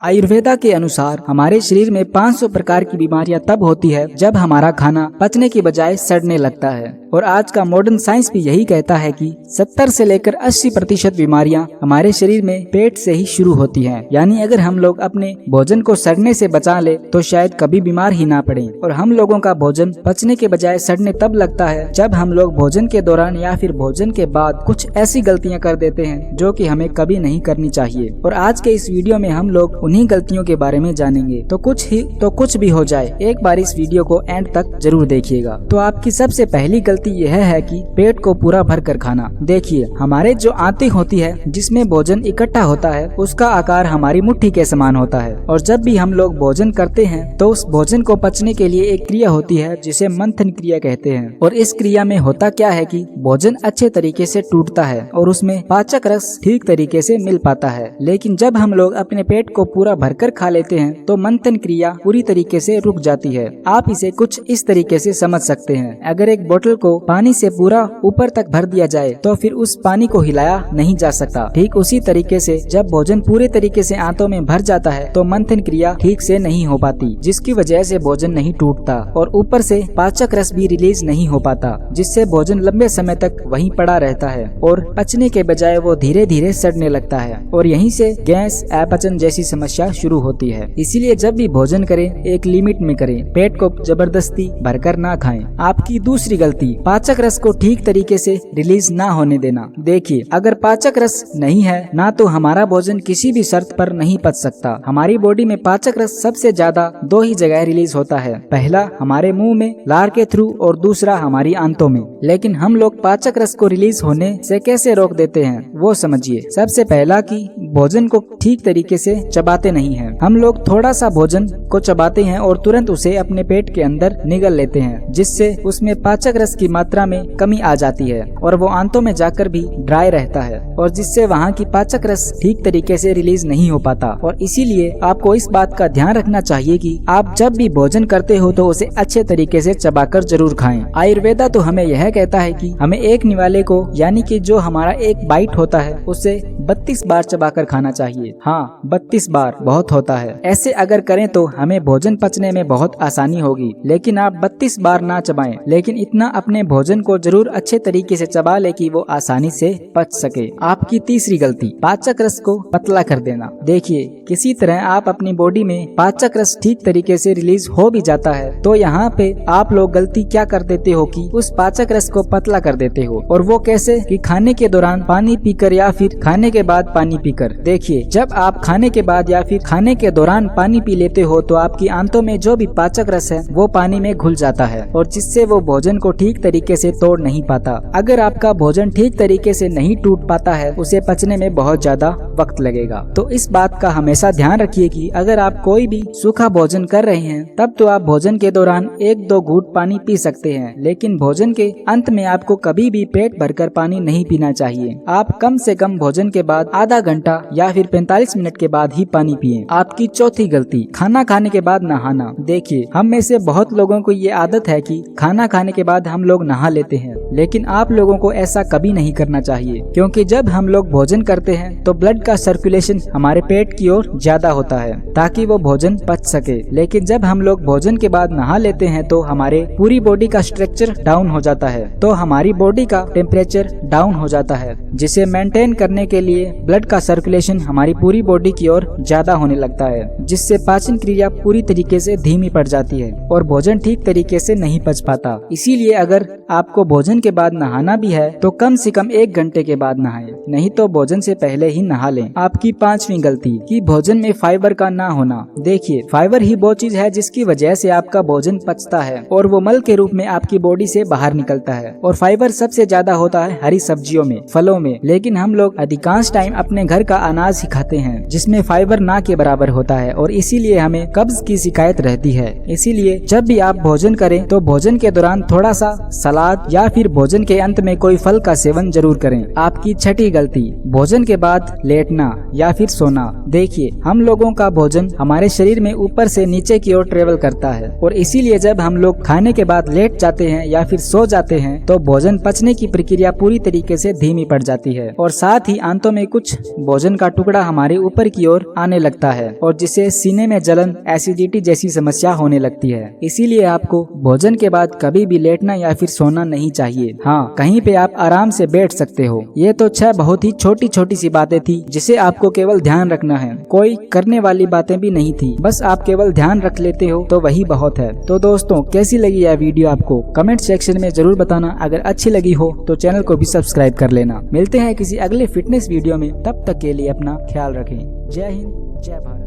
आयुर्वेदा के अनुसार हमारे शरीर में 500 प्रकार की बीमारियां तब होती है जब हमारा खाना पचने की बजाय सड़ने लगता है। और आज का मॉडर्न साइंस भी यही कहता है कि 70 से लेकर 80% बीमारियां हमारे शरीर में पेट से ही शुरू होती हैं। यानी अगर हम लोग अपने भोजन को सड़ने से बचा ले तो शायद कभी बीमार ही ना पड़े। और हम लोगों का भोजन पचने के बजाय सड़ने तब लगता है जब हम लोग भोजन के दौरान या फिर भोजन के बाद कुछ ऐसी गलतियां कर देते हैं जो कि हमें कभी नहीं करनी चाहिए। और आज के इस वीडियो में हम लोग उन्हीं गलतियों के बारे में जानेंगे। तो कुछ भी हो जाए, एक बार इस वीडियो को एंड तक जरूर देखिएगा। तो आपकी सबसे पहली गलती यह है कि पेट को पूरा भर कर खाना। देखिए, हमारे जो आंतें होती है जिसमें भोजन इकट्ठा होता है उसका आकार हमारी मुट्ठी के समान होता है। और जब भी हम लोग भोजन करते हैं तो उस भोजन को पचने के लिए एक क्रिया होती है जिसे मंथन क्रिया कहते हैं। और इस क्रिया में होता क्या है कि भोजन अच्छे तरीके से टूटता है और उसमें पाचक रस ठीक तरीके से मिल पाता है। लेकिन जब हम लोग अपने पेट को पूरा भरकर खा लेते हैं तो मंथन क्रिया पूरी तरीके से रुक जाती है। आप इसे कुछ इस तरीके से समझ सकते हैं। अगर एक बोतल को पानी से पूरा ऊपर तक भर दिया जाए तो फिर उस पानी को हिलाया नहीं जा सकता। ठीक उसी तरीके से जब भोजन पूरे तरीके से आंतों में भर जाता है तो मंथन क्रिया ठीक से नहीं हो पाती, जिसकी वजह से भोजन नहीं टूटता और ऊपर से पाचक रस भी रिलीज नहीं हो पाता, जिससे भोजन लंबे समय तक वहीं पड़ा रहता है और पचने के बजाय वो धीरे धीरे सड़ने लगता है। और यहीं से गैस, अपचन जैसी समस्या शुरू होती है। इसीलिए जब भी भोजन करें एक लिमिट में करें, पेट को जबरदस्ती भरकर ना खाएं। आपकी दूसरी गलती, पाचक रस को ठीक तरीके से रिलीज ना होने देना। देखिए, अगर पाचक रस नहीं है ना तो हमारा भोजन किसी भी शर्त पर नहीं पच सकता। हमारी बॉडी में पाचक रस सबसे ज्यादा दो ही जगह रिलीज होता है, पहला हमारे मुंह में लार के थ्रू और दूसरा हमारी आंतों में। लेकिन हम लोग पाचक रस को रिलीज होने से कैसे रोक देते हैं वो समझिए। सबसे पहला कि भोजन को ठीक तरीके से चबाते नहीं हैं। हम लोग थोड़ा सा भोजन को चबाते हैं और तुरंत उसे अपने पेट के अंदर निगल लेते हैं, जिससे उसमें पाचक रस की मात्रा में कमी आ जाती है और वो आंतों में जाकर भी ड्राई रहता है और जिससे वहाँ की पाचक रस ठीक तरीके से रिलीज नहीं हो पाता। और इसीलिए आपको इस बात का ध्यान रखना चाहिए कि आप जब भी भोजन करते हो तो उसे अच्छे तरीके से चबाकर जरूर खाएं। आयुर्वेदा तो हमें यह कहता है कि हमें एक निवाले को, यानी कि जो हमारा एक बाइट होता है, उसे 32 बार चबाकर खाना चाहिए। हाँ, 32 बार बहुत होता है। ऐसे अगर करें तो हमें भोजन पचने में बहुत आसानी होगी। लेकिन आप 32 बार ना चबाएं, लेकिन इतना अपने भोजन को जरूर अच्छे तरीके से चबा ले कि वो आसानी से पच सके। आपकी तीसरी गलती, पाचक रस को पतला कर देना। देखिए, किसी तरह आप अपनी बॉडी में पाचक रस ठीक तरीके से रिलीज हो भी जाता है तो यहाँ पे आप लोग गलती क्या कर देते हो कि उस पाचक रस को पतला कर देते हो। और वो कैसे कि खाने के दौरान पानी पीकर या फिर खाने के बाद पानी पीकर। देखिए, जब आप खाने के बाद या फिर खाने के दौरान पानी पी लेते हो तो आपकी आंतों में जो भी पाचक रस है वो पानी में घुल जाता है और जिससे वो भोजन को ठीक तरीके से तोड़ नहीं पाता। अगर आपका भोजन ठीक तरीके से नहीं टूट पाता है, उसे पचने में बहुत ज्यादा वक्त लगेगा। तो इस बात का हमेशा ध्यान रखिए कि अगर आप कोई भी सूखा भोजन कर रहे हैं तब तो आप भोजन के दौरान 1-2 घूंट पानी पी सकते हैं, लेकिन भोजन के अंत में आपको कभी भी पेट भरकर पानी नहीं पीना चाहिए। आप कम से कम भोजन के बाद आधा घंटा या फिर 45 मिनट के बाद ही पानी पिएं। आपकी चौथी गलती, खाना खाने के बाद नहाना। देखिए, हम में से बहुत लोगों को ये आदत है कि खाना खाने के बाद हम लोग नहा लेते हैं, लेकिन आप लोगों को ऐसा कभी नहीं करना चाहिए, क्योंकि जब हम लोग भोजन करते हैं तो ब्लड का सर्कुलेशन हमारे पेट की ओर ज्यादा होता है ताकि वो भोजन पच सके। लेकिन जब हम लोग भोजन के बाद नहा लेते हैं तो हमारे पूरी बॉडी का स्ट्रक्चर डाउन हो जाता है, तो हमारी बॉडी का टेम्परेचर डाउन हो जाता है, जिसे मेंटेन करने के लिए ब्लड का सर्कुलेशन हमारी पूरी बॉडी की ओर ज्यादा होने लगता है, जिससे पाचन क्रिया पूरी तरीके से धीमी पड़ जाती है और भोजन ठीक तरीके से नहीं पच पाता। इसीलिए अगर आपको भोजन के बाद नहाना भी है तो कम से कम 1 घंटे के बाद नहाएं, नहीं तो भोजन से पहले ही नहा लें। आपकी 5वीं गलती कि भोजन में फाइबर का ना होना। देखिए, फाइबर ही वो चीज है जिसकी वजह से आपका भोजन पचता है और वो मल के रूप में आपकी बॉडी से बाहर निकलता है। और फाइबर सबसे ज्यादा होता है हरी सब्जियों में, फलों में, लेकिन हम लोग अधिकांश टाइम अपने घर का अनाज ही खाते हैं जिसमें फाइबर ना के बराबर होता है और इसीलिए हमें कब्ज की शिकायत रहती है। इसीलिए जब भी आप भोजन करें तो भोजन के दौरान थोड़ा सा सलाद या फिर भोजन के अंत में कोई फल का सेवन जरूर करें। आपकी छठी गलती, भोजन के बाद लेटना या फिर सोना। देखिए, हम लोगों का भोजन हमारे शरीर में ऊपर से नीचे की ओर ट्रेवल करता है और इसीलिए जब हम लोग खाने के बाद लेट जाते हैं या फिर सो जाते हैं तो भोजन पचने की प्रक्रिया पूरी तरीके से धीमी पड़ जाती है और साथ ही आंतों में कुछ भोजन का टुकड़ा हमारे ऊपर की ओर आने लगता है और जिससे सीने में जलन, एसिडिटी जैसी समस्या होने लगती है। इसीलिए आपको भोजन के बाद कभी भी लेटना या फिर सोना नहीं चाहिए। हाँ, कहीं पे आप आराम से बैठ सकते हो। ये तो 6 बहुत ही छोटी छोटी सी बातें थी जिसे आपको केवल ध्यान रखना है। कोई करने वाली बातें भी नहीं थी, बस आप केवल ध्यान रख लेते हो तो वही बहुत है। तो दोस्तों, कैसी लगी यह वीडियो आपको कमेंट सेक्शन में जरूर बताना। अगर अच्छी लगी हो तो चैनल को भी सब्सक्राइब कर लेना। मिलते हैं किसी अगले फिटनेस वीडियो में, तब तक के लिए अपना ख्याल रखें। जय हिंद, जय भारत।